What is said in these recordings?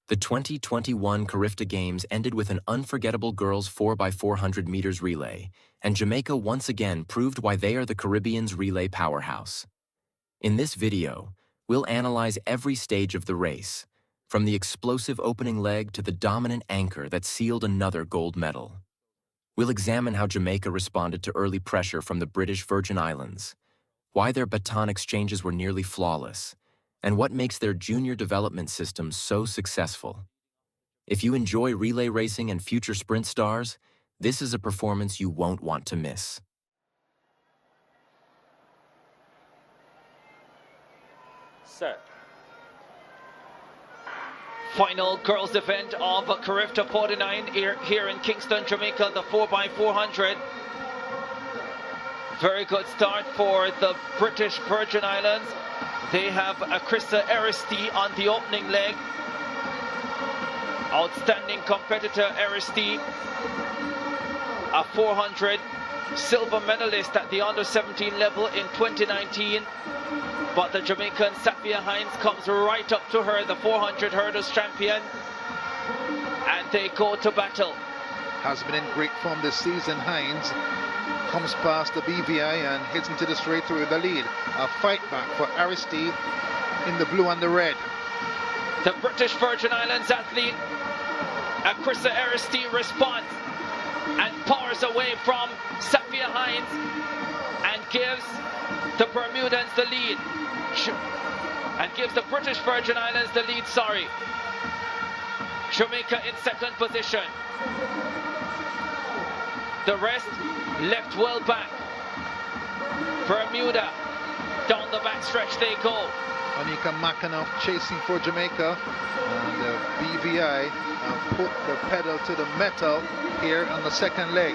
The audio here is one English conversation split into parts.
The 2021 CARIFTA Games ended with an unforgettable girls 4x400 meters relay, and Jamaica once again proved why they are the Caribbean's relay powerhouse. In this video, we'll analyze every stage of the race, from the explosive opening leg to the dominant anchor that sealed another gold medal. We'll examine how Jamaica responded to early pressure from the British Virgin Islands, why their baton exchanges were nearly flawless, and what makes their junior development system so successful. If you enjoy relay racing and future sprint stars, this is a performance you won't want to miss. Set. Final girls' event of CARIFTA 49 here in Kingston, Jamaica, the 4x400. Very good start for the British Virgin Islands. They have Krista Aristi on the opening leg. Outstanding competitor Aristi, a 400 silver medalist at the under-17 level in 2019. But the Jamaican Safia Hines comes right up to her, the 400 hurdles champion, and they go to battle. Has been in great form this season. Hines comes past the BVI and heads into the straight through the lead. A fight back for Aristi in the blue and the red. The British Virgin Islands athlete, Krista Aristi, responds and powers away from Safia Hines and gives the Bermudans the lead. And gives the British Virgin Islands the lead, Jamaica in second position. The rest left well back. Bermuda, down the backstretch they go. Anika Mackenough chasing for Jamaica, and the BVI put the pedal to the metal here on the second leg.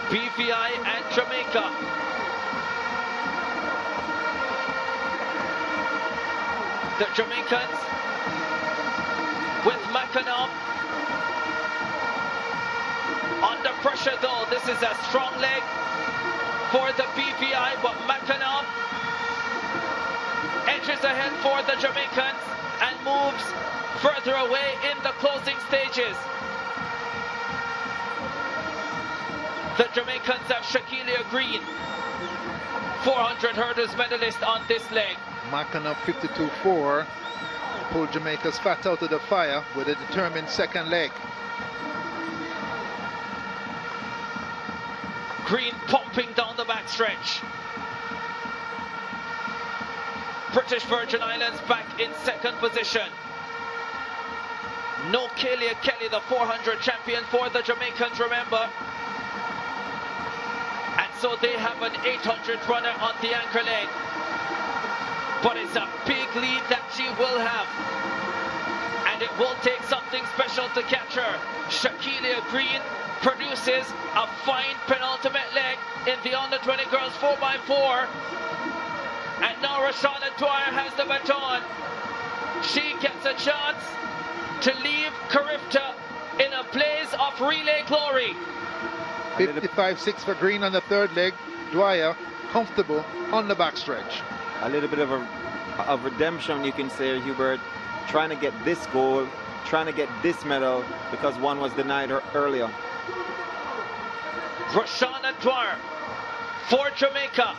BVI and Jamaica. The Jamaicans with Mackenough under pressure though. This is a strong leg for the BVI, but Mackenough edges ahead for the Jamaicans and moves further away in the closing stages. The Jamaicans have Shaquille Green, 400 hurdles medalist on this leg. Mackenough 52.4 pulled Jamaica's fat out of the fire with a determined second leg. Green pumping down the backstretch. British Virgin Islands back in second position. No Kelly, the 400 champion for the Jamaicans, remember. And so they have an 800 runner on the anchor leg. But it's a big lead that she will have. And it will take something special to catch her. Shaquille Green produces a fine penultimate leg in the under-20 girls 4x4. And now Roshana Dwyer has the baton. She gets a chance to leave CARIFTA in a blaze of relay glory. 55.6 for Green on the third leg. Dwyer comfortable on the backstretch. A little bit of redemption, you can say, Hubert, trying to get this goal, trying to get this medal because one was denied her earlier. Roshana Dwyer for Jamaica.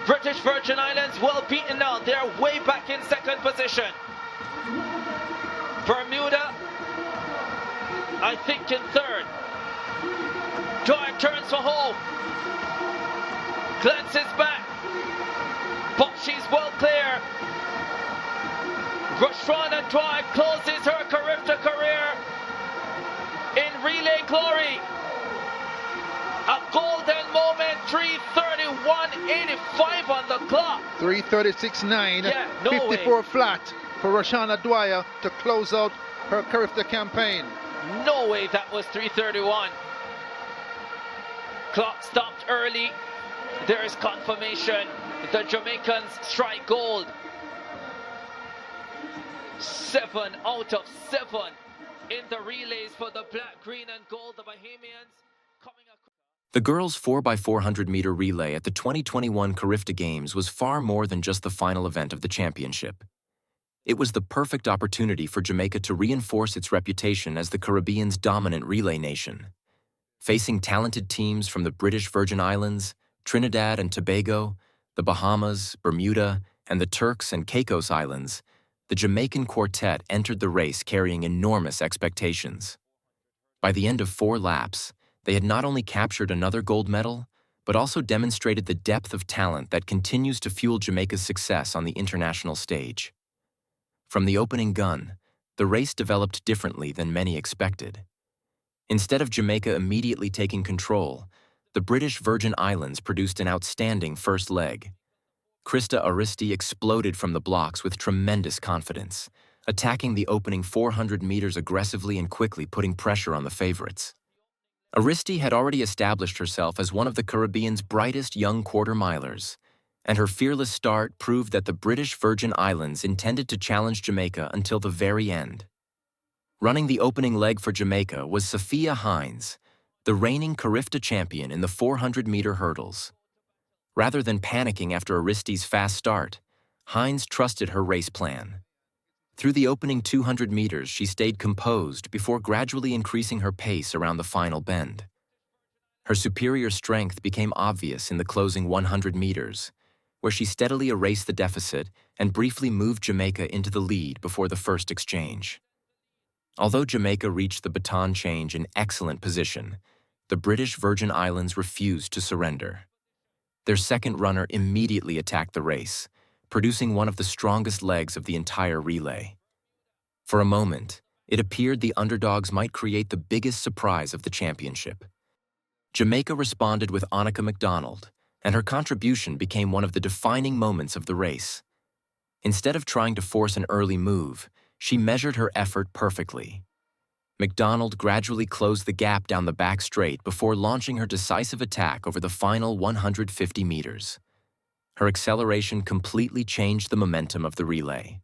British Virgin Islands well beaten now. They're way back in second position. Bermuda, I think, in third. Dwyer turns for home. Glances back. But she's well clear. Roshana Dwyer closes her CARIFTA career in relay glory. A golden moment, 3:31.85 on the clock. 3:36.9, yeah, no 54 way. flat for Roshana Dwyer to close out her CARIFTA campaign. No way that was 3:31. Clock stopped early. There is confirmation. The Jamaicans strike gold. 7 out of 7 in the relays for the black, green and gold. The Bahamians coming across. The girls' 4x400 meter relay at the 2021 CARIFTA Games was far more than just the final event of the championship. It was the perfect opportunity for Jamaica to reinforce its reputation as the Caribbean's dominant relay nation. Facing talented teams from the British Virgin Islands, Trinidad and Tobago, the Bahamas, Bermuda, and the Turks and Caicos Islands, the Jamaican quartet entered the race carrying enormous expectations. By the end of 4 laps, they had not only captured another gold medal, but also demonstrated the depth of talent that continues to fuel Jamaica's success on the international stage. From the opening gun, the race developed differently than many expected. Instead of Jamaica immediately taking control, the British Virgin Islands produced an outstanding first leg. Krista Aristi exploded from the blocks with tremendous confidence, attacking the opening 400 meters aggressively and quickly putting pressure on the favorites. Aristi had already established herself as one of the Caribbean's brightest young quarter-milers, and her fearless start proved that the British Virgin Islands intended to challenge Jamaica until the very end. Running the opening leg for Jamaica was Sophia Hines, the reigning CARIFTA champion in the 400-meter hurdles. Rather than panicking after Aristi's fast start, Hines trusted her race plan. Through the opening 200 meters, she stayed composed before gradually increasing her pace around the final bend. Her superior strength became obvious in the closing 100 meters, where she steadily erased the deficit and briefly moved Jamaica into the lead before the first exchange. Although Jamaica reached the baton change in excellent position, the British Virgin Islands refused to surrender. Their second runner immediately attacked the race, producing one of the strongest legs of the entire relay. For a moment, it appeared the underdogs might create the biggest surprise of the championship. Jamaica responded with Annika McDonald, and her contribution became one of the defining moments of the race. Instead of trying to force an early move, she measured her effort perfectly. McDonald gradually closed the gap down the back straight before launching her decisive attack over the final 150 meters. Her acceleration completely changed the momentum of the relay.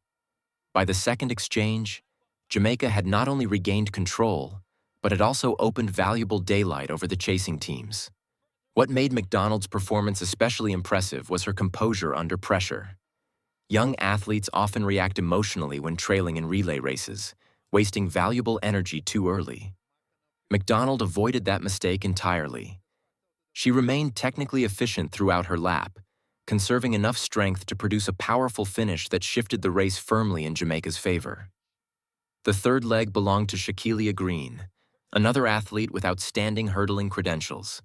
By the second exchange, Jamaica had not only regained control, but it also opened valuable daylight over the chasing teams. What made McDonald's performance especially impressive was her composure under pressure. Young athletes often react emotionally when trailing in relay races, wasting valuable energy too early. McDonald avoided that mistake entirely. She remained technically efficient throughout her lap, conserving enough strength to produce a powerful finish that shifted the race firmly in Jamaica's favor. The third leg belonged to Shaquilia Green, another athlete with outstanding hurdling credentials.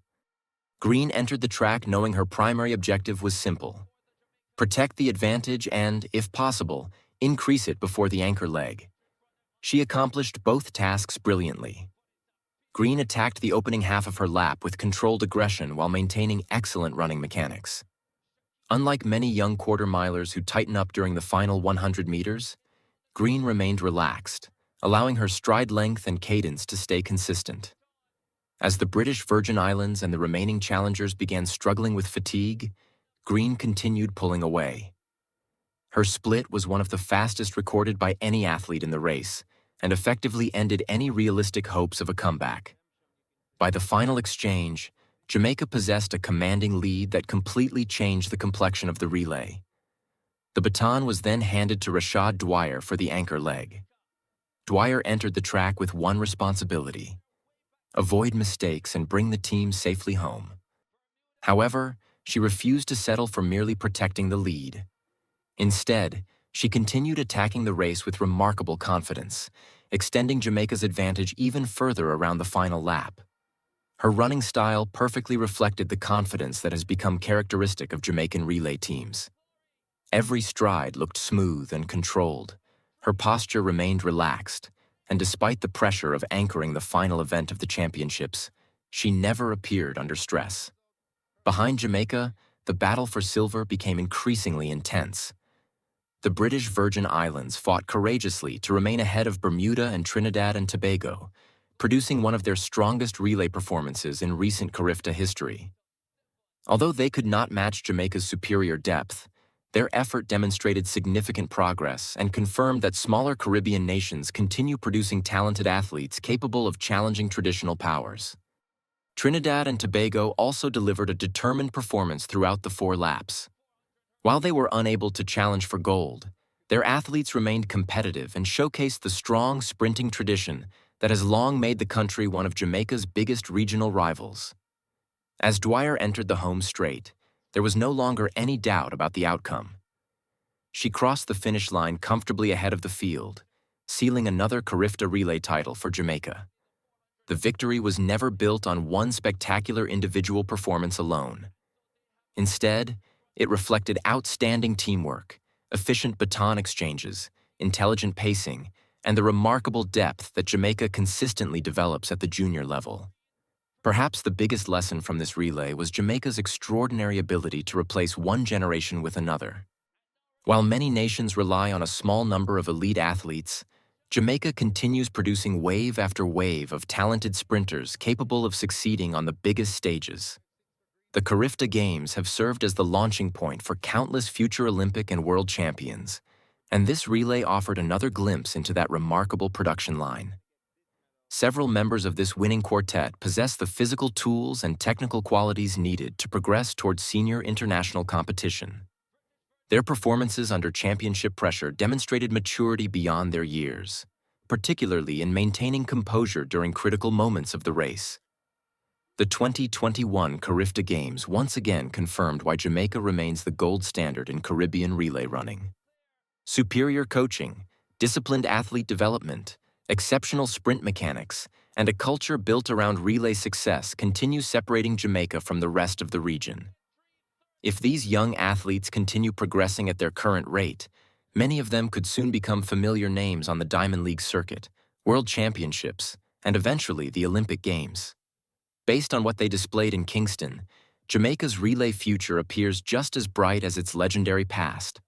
Green entered the track knowing her primary objective was simple: protect the advantage and, if possible, increase it before the anchor leg. She accomplished both tasks brilliantly. Green attacked the opening half of her lap with controlled aggression while maintaining excellent running mechanics. Unlike many young quarter-milers who tighten up during the final 100 meters, Green remained relaxed, allowing her stride length and cadence to stay consistent. As the British Virgin Islands and the remaining challengers began struggling with fatigue, Green continued pulling away. Her split was one of the fastest recorded by any athlete in the race, and effectively ended any realistic hopes of a comeback. By the final exchange, Jamaica possessed a commanding lead that completely changed the complexion of the relay. The baton was then handed to Rashad Dwyer for the anchor leg. Dwyer entered the track with one responsibility: avoid mistakes and bring the team safely home. However, she refused to settle for merely protecting the lead. Instead, she continued attacking the race with remarkable confidence, extending Jamaica's advantage even further around the final lap. Her running style perfectly reflected the confidence that has become characteristic of Jamaican relay teams. Every stride looked smooth and controlled. Her posture remained relaxed, and despite the pressure of anchoring the final event of the championships, she never appeared under stress. Behind Jamaica, the battle for silver became increasingly intense. The British Virgin Islands fought courageously to remain ahead of Bermuda and Trinidad and Tobago, producing one of their strongest relay performances in recent CARIFTA history. Although they could not match Jamaica's superior depth, their effort demonstrated significant progress and confirmed that smaller Caribbean nations continue producing talented athletes capable of challenging traditional powers. Trinidad and Tobago also delivered a determined performance throughout the 4 laps. While they were unable to challenge for gold, Their athletes remained competitive and showcased the strong sprinting tradition that has long made the country one of Jamaica's biggest regional rivals. As Dwyer entered the home straight, there was no longer any doubt about the outcome. She crossed the finish line comfortably ahead of the field, sealing another CARIFTA relay title for Jamaica. The victory was never built on one spectacular individual performance alone. Instead, it reflected outstanding teamwork, efficient baton exchanges, intelligent pacing, and the remarkable depth that Jamaica consistently develops at the junior level. Perhaps the biggest lesson from this relay was Jamaica's extraordinary ability to replace one generation with another. While many nations rely on a small number of elite athletes, Jamaica continues producing wave after wave of talented sprinters capable of succeeding on the biggest stages. The CARIFTA Games have served as the launching point for countless future Olympic and world champions, and this relay offered another glimpse into that remarkable production line. Several members of this winning quartet possess the physical tools and technical qualities needed to progress towards senior international competition. Their performances under championship pressure demonstrated maturity beyond their years, particularly in maintaining composure during critical moments of the race. The 2021 CARIFTA Games once again confirmed why Jamaica remains the gold standard in Caribbean relay running. Superior coaching, disciplined athlete development, exceptional sprint mechanics, and a culture built around relay success continue separating Jamaica from the rest of the region. If these young athletes continue progressing at their current rate, many of them could soon become familiar names on the Diamond League circuit, World Championships, and eventually the Olympic Games. Based on what they displayed in Kingston, Jamaica's relay future appears just as bright as its legendary past.